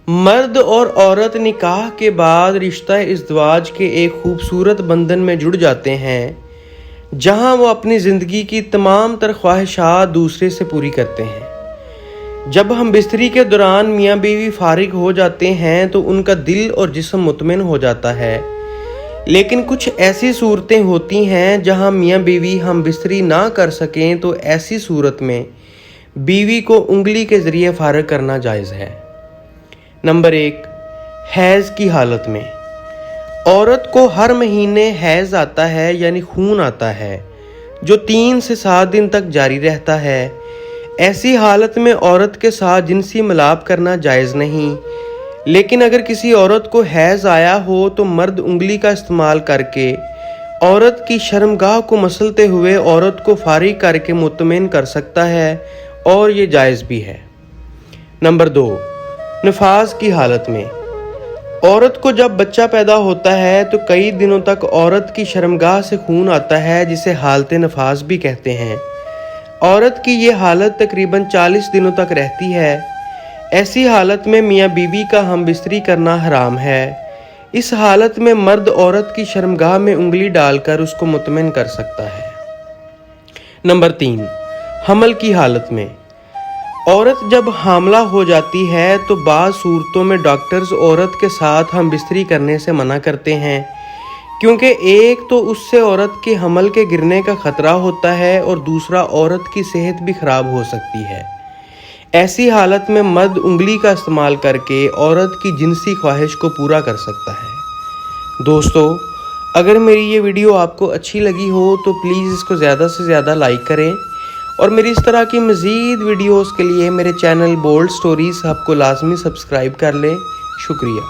مرد اور عورت نکاح کے بعد رشتہ ازدواج کے ایک خوبصورت بندھن میں جڑ جاتے ہیں جہاں وہ اپنی زندگی کی تمام تر خواہشات دوسرے سے پوری کرتے ہیں۔ جب ہم بستری کے دوران میاں بیوی فارغ ہو جاتے ہیں تو ان کا دل اور جسم مطمئن ہو جاتا ہے، لیکن کچھ ایسی صورتیں ہوتی ہیں جہاں میاں بیوی ہم بستری نہ کر سکیں تو ایسی صورت میں بیوی کو انگلی کے ذریعے فارغ کرنا جائز ہے۔ نمبر 1، حیض کی حالت میں عورت کو ہر مہینے حیض آتا ہے یعنی خون آتا ہے جو 3 سے 7 دن تک جاری رہتا ہے۔ ایسی حالت میں عورت کے ساتھ جنسی ملاپ کرنا جائز نہیں، لیکن اگر کسی عورت کو حیض آیا ہو تو مرد انگلی کا استعمال کر کے عورت کی شرمگاہ کو مسلتے ہوئے عورت کو فارغ کر کے مطمئن کر سکتا ہے اور یہ جائز بھی ہے۔ نمبر 2، نفاس کی حالت میں عورت کو جب بچہ پیدا ہوتا ہے تو کئی دنوں تک عورت کی شرمگاہ سے خون آتا ہے جسے حالت نفاس بھی کہتے ہیں۔ عورت کی یہ حالت تقریباً 40 دنوں تک رہتی ہے۔ ایسی حالت میں میاں بیوی کا ہم بستری کرنا حرام ہے۔ اس حالت میں مرد عورت کی شرمگاہ میں انگلی ڈال کر اس کو مطمئن کر سکتا ہے۔ نمبر 3، حمل کی حالت میں عورت جب حاملہ ہو جاتی ہے تو بعض صورتوں میں ڈاکٹرز عورت کے ساتھ ہم بستری کرنے سے منع کرتے ہیں، کیونکہ ایک تو اس سے عورت کے حمل کے گرنے کا خطرہ ہوتا ہے اور دوسرا عورت کی صحت بھی خراب ہو سکتی ہے۔ ایسی حالت میں مرد انگلی کا استعمال کر کے عورت کی جنسی خواہش کو پورا کر سکتا ہے۔ دوستو، اگر میری یہ ویڈیو آپ کو اچھی لگی ہو تو پلیز اس کو زیادہ سے زیادہ لائک کریں، اور میری اس طرح کی مزید ویڈیوز کے لیے میرے چینل بولڈ سٹوریز ہب کو لازمی سبسکرائب کر لیں۔ شکریہ۔